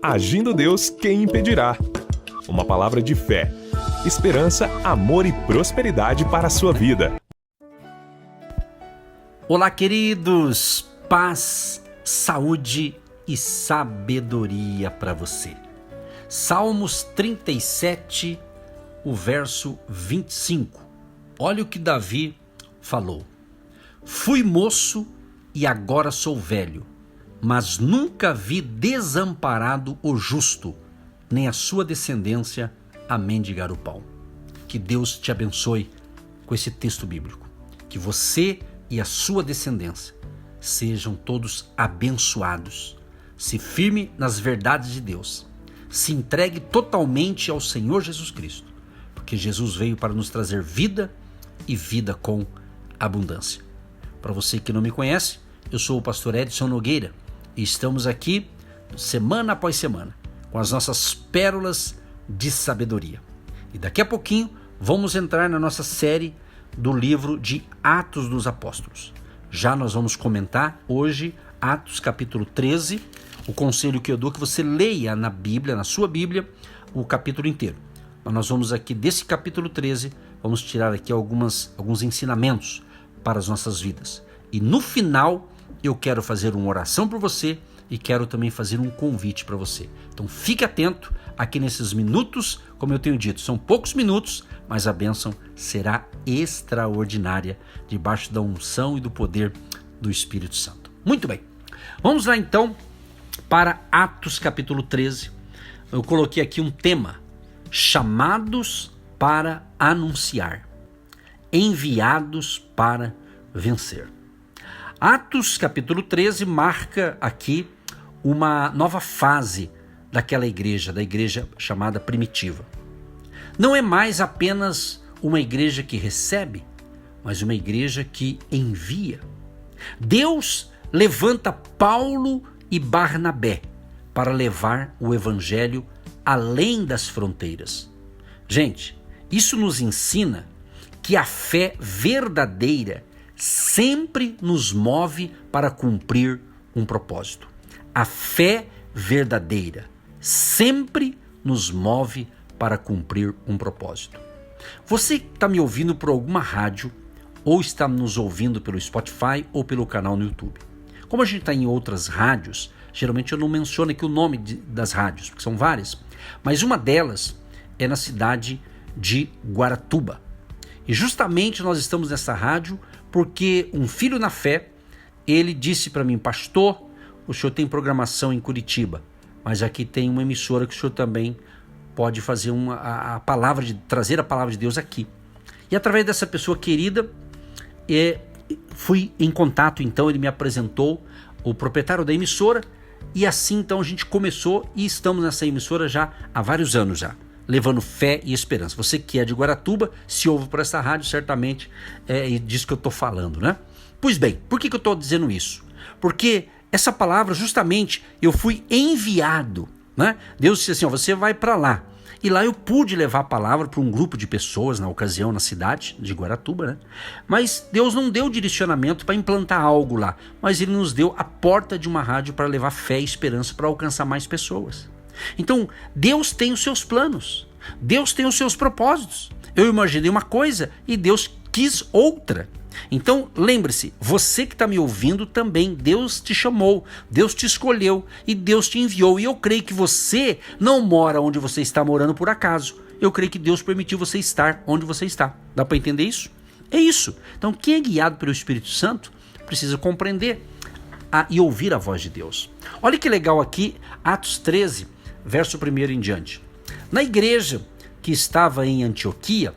Agindo Deus, quem impedirá? Uma palavra de fé, esperança, amor e prosperidade para a sua vida. Olá, queridos! Paz, saúde e sabedoria para você. Salmos 37, o verso 25. Olha o que Davi falou. Fui moço e agora sou velho, mas nunca vi desamparado o justo, nem a sua descendência a mendigar o pão. Que Deus te abençoe com esse texto bíblico. Que você e a sua descendência sejam todos abençoados. Se firme nas verdades de Deus. Se entregue totalmente ao Senhor Jesus Cristo, porque Jesus veio para nos trazer vida e vida com abundância. Para você que não me conhece, eu sou o pastor Edson Nogueira e estamos aqui semana após semana com as nossas pérolas de sabedoria. E daqui a pouquinho vamos entrar na nossa série do livro de Atos dos Apóstolos. Já nós vamos comentar hoje Atos capítulo 13. O conselho que eu dou é que você leia na Bíblia, na sua Bíblia, o capítulo inteiro. Mas nós vamos aqui desse capítulo 13, vamos tirar aqui alguns ensinamentos para as nossas vidas. E no final eu quero fazer uma oração por você e quero também fazer um convite para você. Então fique atento aqui nesses minutos, como eu tenho dito, são poucos minutos, mas a bênção será extraordinária debaixo da unção e do poder do Espírito Santo. Muito bem, vamos lá então para Atos capítulo 13. Eu coloquei aqui um tema, chamados para anunciar, enviados para vencer. Atos capítulo 13 marca aqui uma nova fase daquela igreja, da igreja chamada primitiva. Não é mais apenas uma igreja que recebe, mas uma igreja que envia. Deus levanta Paulo e Barnabé para levar o evangelho além das fronteiras. Gente, isso nos ensina que a fé verdadeira sempre nos move para cumprir um propósito. A fé verdadeira sempre nos move para cumprir um propósito. Você que está me ouvindo por alguma rádio, ou está nos ouvindo pelo Spotify ou pelo canal no YouTube. Como a gente está em outras rádios, geralmente eu não menciono aqui o nome das rádios, porque são várias, mas uma delas é na cidade de Guaratuba. E justamente nós estamos nessa rádio porque um filho na fé, ele disse para mim, pastor, o senhor tem programação em Curitiba, mas aqui tem uma emissora que o senhor também pode fazer trazer a palavra de Deus aqui. E através dessa pessoa querida, fui em contato, então ele me apresentou o proprietário da emissora e assim então a gente começou e estamos nessa emissora já há vários anos já, levando fé e esperança. Você que é de Guaratuba, se ouve por essa rádio, certamente é disso que eu estou falando, né? Pois bem, por que eu estou dizendo isso? Porque essa palavra, justamente, eu fui enviado, né? Deus disse assim, você vai para lá. E lá eu pude levar a palavra para um grupo de pessoas, na ocasião, na cidade de Guaratuba, né? Mas Deus não deu direcionamento para implantar algo lá, mas Ele nos deu a porta de uma rádio para levar fé e esperança para alcançar mais pessoas. Então, Deus tem os seus planos, Deus tem os seus propósitos. Eu imaginei uma coisa e Deus quis outra. Então, lembre-se, você que está me ouvindo também, Deus te chamou, Deus te escolheu e Deus te enviou. E eu creio que você não mora onde você está morando por acaso. Eu creio que Deus permitiu você estar onde você está. Dá para entender isso? É isso. Então, quem é guiado pelo Espírito Santo precisa compreender e ouvir a voz de Deus. Olha que legal aqui, Atos 13, verso 1 em diante. Na igreja que estava em Antioquia,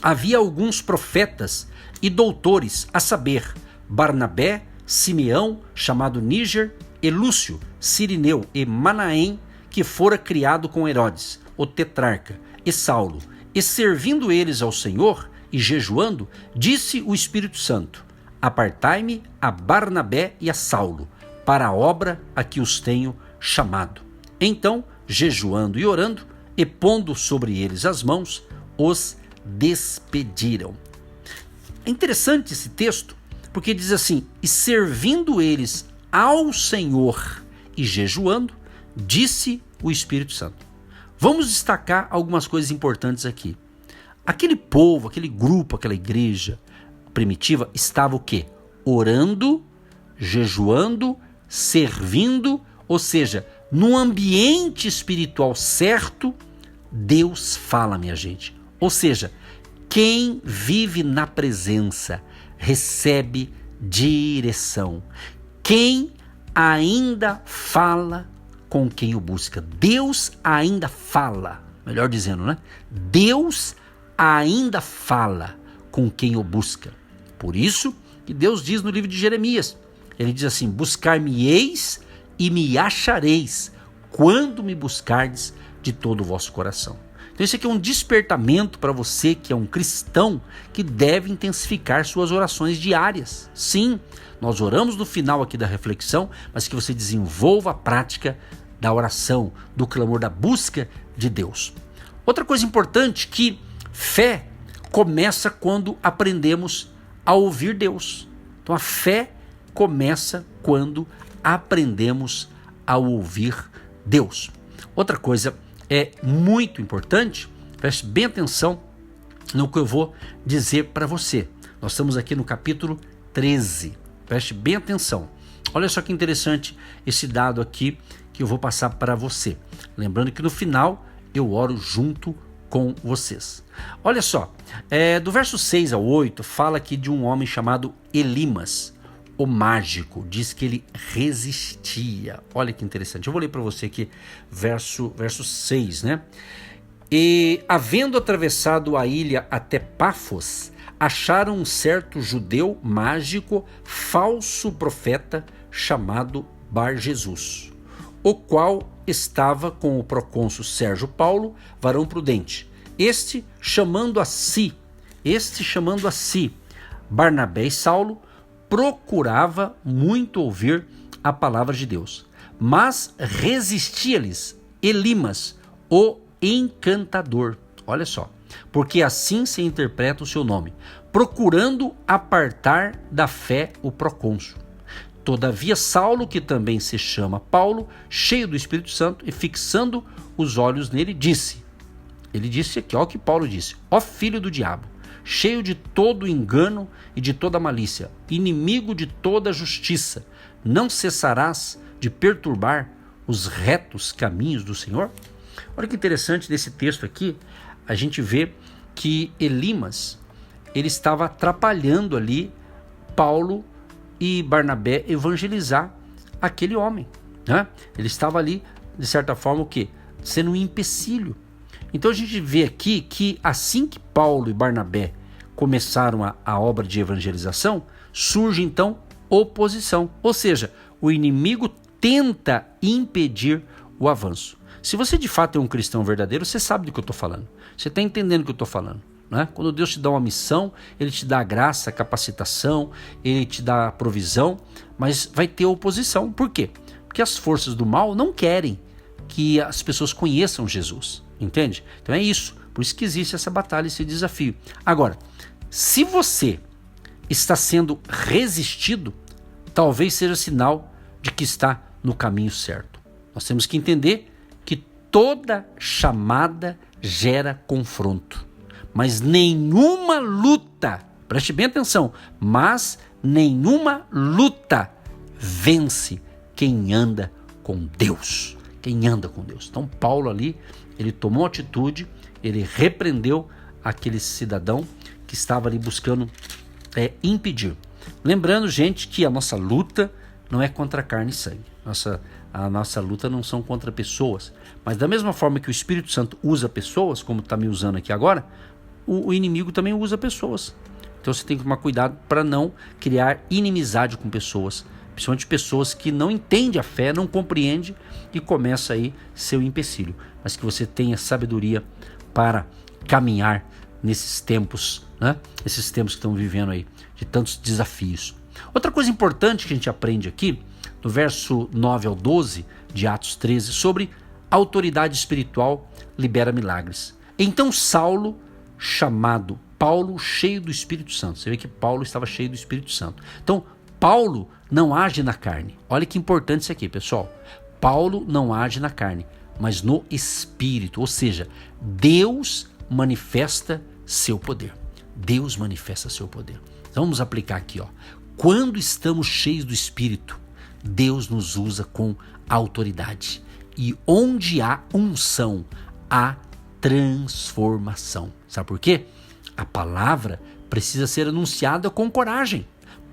havia alguns profetas e doutores, a saber, Barnabé, Simeão, chamado Níger, e Lúcio, Cirineu e Manaém, que fora criado com Herodes, o tetrarca, e Saulo. E servindo eles ao Senhor e jejuando, disse o Espírito Santo, apartai-me a Barnabé e a Saulo, para a obra a que os tenho chamado. Então, jejuando e orando, e pondo sobre eles as mãos, os despediram. É interessante esse texto, porque diz assim, e servindo eles ao Senhor e jejuando, disse o Espírito Santo. Vamos destacar algumas coisas importantes aqui. Aquele povo, aquele grupo, aquela igreja primitiva estava o quê? Orando, jejuando, servindo, ou seja, no ambiente espiritual certo, Deus fala, minha gente. Ou seja, quem vive na presença recebe direção. Quem ainda fala com quem o busca. Deus ainda fala, melhor dizendo, né? Deus ainda fala com quem o busca. Por isso que Deus diz no livro de Jeremias, ele diz assim: buscar-me-eis e me achareis, quando me buscardes de todo o vosso coração. Então isso aqui é um despertamento para você que é um cristão, que deve intensificar suas orações diárias. Sim, nós oramos no final aqui da reflexão, mas que você desenvolva a prática da oração, do clamor, da busca de Deus. Outra coisa importante, que fé começa quando aprendemos a ouvir Deus. Então a fé começa quando aprendemos a ouvir Deus. Outra coisa é muito importante, preste bem atenção no que eu vou dizer para você. Nós estamos aqui no capítulo 13, preste bem atenção. Olha só que interessante esse dado aqui que eu vou passar para você. Lembrando que no final eu oro junto com vocês. Olha só, do verso 6 ao 8 fala aqui de um homem chamado Elimas, o mágico. Diz que ele resistia. Olha que interessante. Eu vou ler para você aqui verso 6, né? E havendo atravessado a ilha até Pafos, acharam um certo judeu mágico, falso profeta, chamado Bar Jesus, o qual estava com o procônsul Sérgio Paulo, varão prudente. Este chamando a si Barnabé e Saulo, procurava muito ouvir a palavra de Deus, mas resistia-lhes Elimas, o encantador. Olha só, porque assim se interpreta o seu nome, procurando apartar da fé o procônsul. Todavia Saulo, que também se chama Paulo, cheio do Espírito Santo e fixando os olhos nele, ele disse aqui, ó, o que Paulo disse: ó filho do diabo, cheio de todo engano e de toda malícia, inimigo de toda justiça, não cessarás de perturbar os retos caminhos do Senhor? Olha que interessante nesse texto aqui, a gente vê que Elimas, ele estava atrapalhando ali Paulo e Barnabé evangelizar aquele homem, né? Ele estava ali, de certa forma, o quê? Sendo um empecilho. Então a gente vê aqui que assim que Paulo e Barnabé começaram a obra de evangelização, surge então oposição, ou seja, o inimigo tenta impedir o avanço. Se você de fato é um cristão verdadeiro, você sabe do que eu estou falando, você está entendendo o que eu estou falando, né? Quando Deus te dá uma missão, Ele te dá a graça, a capacitação, Ele te dá a provisão, mas vai ter oposição. Por quê? Porque as forças do mal não querem que as pessoas conheçam Jesus, entende? Então é isso, por isso que existe essa batalha, esse desafio. Agora, se você está sendo resistido, talvez seja sinal de que está no caminho certo. Nós temos que entender que toda chamada gera confronto, mas nenhuma luta, preste bem atenção, mas nenhuma luta vence quem anda com Deus. Quem anda com Deus. Então Paulo ali, ele tomou atitude, ele repreendeu aquele cidadão que estava ali buscando impedir. Lembrando, gente, que a nossa luta não é contra carne e sangue. A nossa luta não são contra pessoas. Mas da mesma forma que o Espírito Santo usa pessoas, como está me usando aqui agora, o inimigo também usa pessoas. Então você tem que tomar cuidado para não criar inimizade com pessoas, principalmente pessoas que não entendem a fé, não compreendem e começa aí seu empecilho. Mas que você tenha sabedoria para caminhar nesses tempos, né? Esses tempos que estão vivendo aí, de tantos desafios. Outra coisa importante que a gente aprende aqui, no verso 9 ao 12 de Atos 13, sobre autoridade espiritual libera milagres. Então Saulo, chamado Paulo, cheio do Espírito Santo. Você vê que Paulo estava cheio do Espírito Santo. Então Paulo não age na carne. Olha que importante isso aqui, pessoal. Paulo não age na carne, mas no Espírito, ou seja, Deus manifesta seu poder. Deus manifesta seu poder. Então vamos aplicar aqui, ó. Quando estamos cheios do Espírito, Deus nos usa com autoridade. E onde há unção, há transformação. Sabe por quê? A palavra precisa ser anunciada com coragem.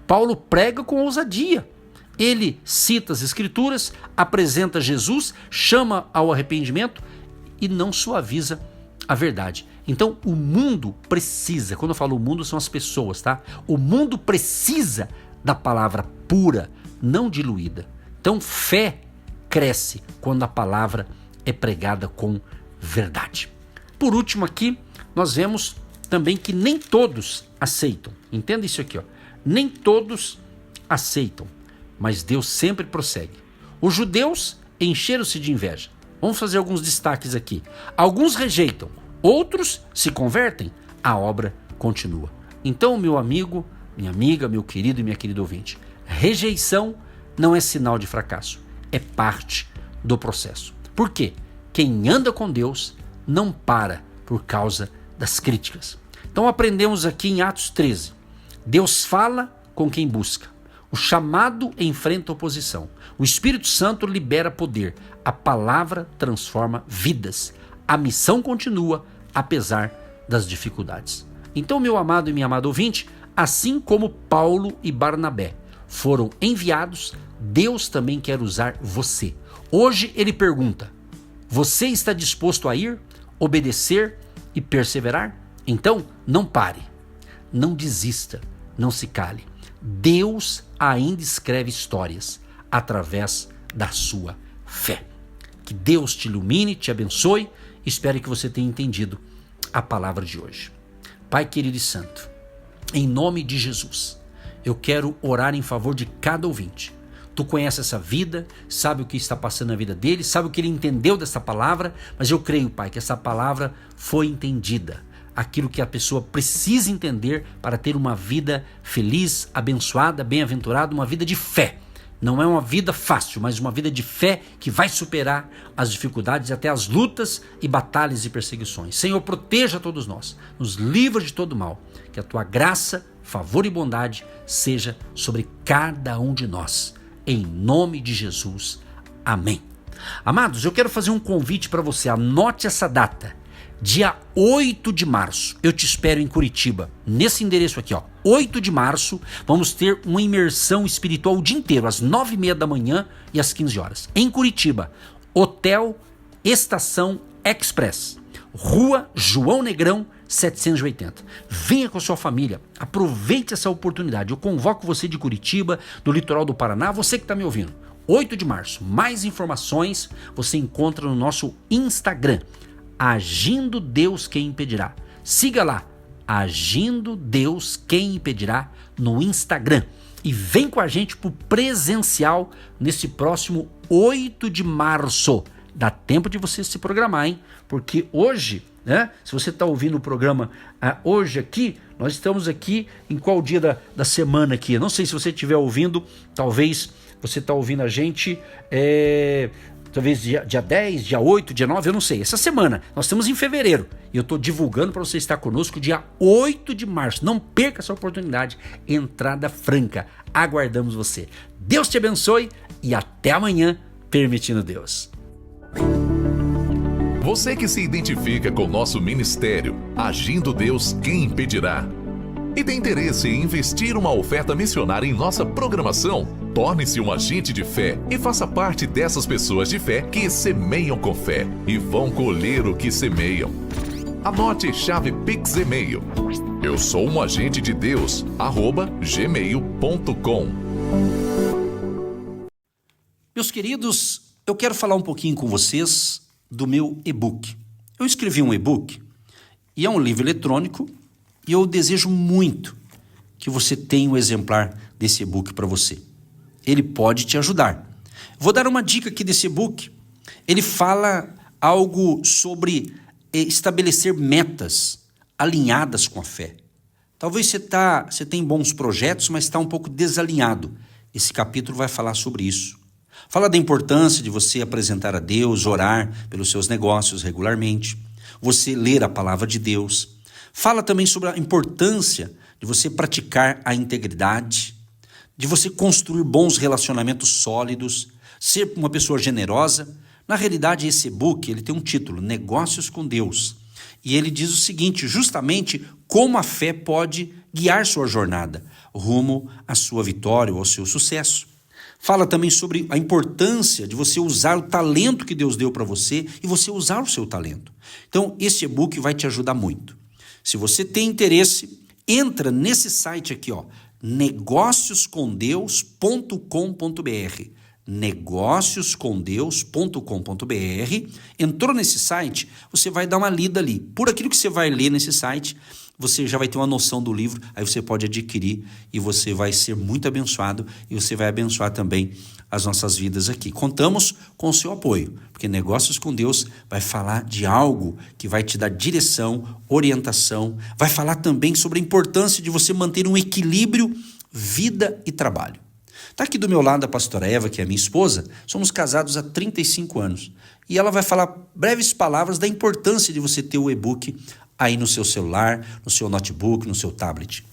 Paulo prega com ousadia. Ele cita as Escrituras, apresenta Jesus, chama ao arrependimento e não suaviza a verdade. Então o mundo precisa, quando eu falo o mundo são as pessoas, tá? O mundo precisa da palavra pura, não diluída. Então fé cresce quando a palavra é pregada com verdade. Por último aqui, nós vemos também que nem todos aceitam. Entenda isso aqui, ó. Nem todos aceitam, mas Deus sempre prossegue. Os judeus encheram-se de inveja. Vamos fazer alguns destaques aqui. Alguns rejeitam, outros se convertem, a obra continua. Então, meu amigo, minha amiga, meu querido e minha querida ouvinte, rejeição não é sinal de fracasso, é parte do processo. Por quê? Quem anda com Deus não para por causa das críticas. Então aprendemos aqui em Atos 13. Deus fala com quem busca. O chamado enfrenta oposição. O Espírito Santo libera poder. A palavra transforma vidas. A missão continua apesar das dificuldades. Então, meu amado e minha amada ouvinte, assim como Paulo e Barnabé foram enviados, Deus também quer usar você. Hoje ele pergunta: você está disposto a ir, obedecer e perseverar? Então, não pare, não desista, não se cale. Deus ainda escreve histórias através da sua fé. Que Deus te ilumine, te abençoe. Espero que você tenha entendido a palavra de hoje. Pai querido e santo, em nome de Jesus, eu quero orar em favor de cada ouvinte. Tu conhece essa vida, sabe o que está passando na vida dele, sabe o que ele entendeu dessa palavra, mas eu creio, Pai, que essa palavra foi entendida. Aquilo que a pessoa precisa entender para ter uma vida feliz, abençoada, bem-aventurada, uma vida de fé. Não é uma vida fácil, mas uma vida de fé que vai superar as dificuldades, até as lutas e batalhas e perseguições. Senhor, proteja todos nós, nos livra de todo mal, que a tua graça, favor e bondade seja sobre cada um de nós. Em nome de Jesus. Amém. Amados, eu quero fazer um convite para você. Anote essa data. Dia 8 de março, eu te espero em Curitiba, nesse endereço aqui, ó, 8 de março, vamos ter uma imersão espiritual o dia inteiro, às 9h30 da manhã e às 15 horas, em Curitiba, Hotel Estação Express, Rua João Negrão, 780. Venha com a sua família, aproveite essa oportunidade, eu convoco você de Curitiba, do litoral do Paraná, você que está me ouvindo, 8 de março, mais informações você encontra no nosso Instagram, Agindo Deus Quem Impedirá. Siga lá, Agindo Deus Quem Impedirá no Instagram. E vem com a gente pro presencial nesse próximo 8 de março. Dá tempo de você se programar, hein? Porque hoje, né? Se você está ouvindo o programa hoje aqui, nós estamos aqui em qual dia da semana aqui? Eu não sei se você estiver ouvindo, talvez você está ouvindo a gente... Talvez dia 10, dia 8, dia 9, eu não sei. Essa semana, nós estamos em fevereiro. E eu estou divulgando para você estar conosco dia 8 de março. Não perca essa oportunidade. Entrada franca. Aguardamos você. Deus te abençoe e até amanhã, permitindo Deus. Você que se identifica com o nosso ministério, Agindo Deus Quem Impedirá, e tem interesse em investir uma oferta missionária em nossa programação, torne-se um agente de fé e faça parte dessas pessoas de fé que semeiam com fé e vão colher o que semeiam. Anote chave Pix e-mail. Eu sou um agente de Deus, @gmail.com. Meus queridos, eu quero falar um pouquinho com vocês do meu e-book. Eu escrevi um e-book e é um livro eletrônico e eu desejo muito que você tenha um exemplar desse e-book para você. Ele pode te ajudar. Vou dar uma dica aqui desse e-book. Ele fala algo sobre estabelecer metas alinhadas com a fé. Talvez você tenha bons projetos, mas está um pouco desalinhado. Esse capítulo vai falar sobre isso. Fala da importância de você apresentar a Deus, orar pelos seus negócios regularmente, você ler a palavra de Deus. Fala também sobre a importância de você praticar a integridade, de você construir bons relacionamentos sólidos, ser uma pessoa generosa. Na realidade, esse e-book ele tem um título, Negócios com Deus. E ele diz o seguinte, justamente como a fé pode guiar sua jornada rumo à sua vitória ou ao seu sucesso. Fala também sobre a importância de você usar o talento que Deus deu para você e você usar o seu talento. Então, esse e-book vai te ajudar muito. Se você tem interesse, entra nesse site aqui, negócioscomdeus.com.br. negócioscomdeus.com.br. Entrou nesse site, você vai dar uma lida ali. Por aquilo que você vai ler nesse site, você já vai ter uma noção do livro, aí você pode adquirir e você vai ser muito abençoado e você vai abençoar também as nossas vidas aqui. Contamos com o seu apoio, porque Negócios com Deus vai falar de algo que vai te dar direção, orientação, vai falar também sobre a importância de você manter um equilíbrio vida e trabalho. Está aqui do meu lado a pastora Eva, que é minha esposa, somos casados há 35 anos. E ela vai falar breves palavras da importância de você ter o e-book aí no seu celular, no seu notebook, no seu tablet.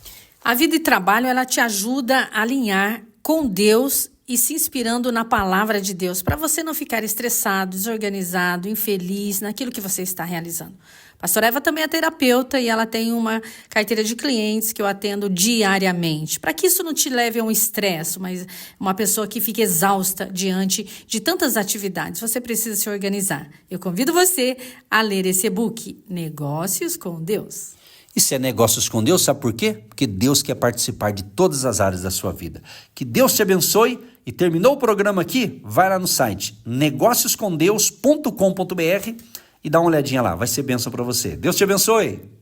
A vida e trabalho, ela te ajuda a alinhar com Deus e se inspirando na palavra de Deus, para você não ficar estressado, desorganizado, infeliz naquilo que você está realizando. Pastora Eva também é terapeuta e ela tem uma carteira de clientes que eu atendo diariamente. Para que isso não te leve a um estresse, mas uma pessoa que fica exausta diante de tantas atividades, você precisa se organizar. Eu convido você a ler esse e-book, Negócios com Deus. Isso é Negócios com Deus, sabe por quê? Porque Deus quer participar de todas as áreas da sua vida. Que Deus te abençoe e terminou o programa aqui? Vai lá no site negócioscomdeus.com.br e dá uma olhadinha lá, vai ser bênção para você. Deus te abençoe!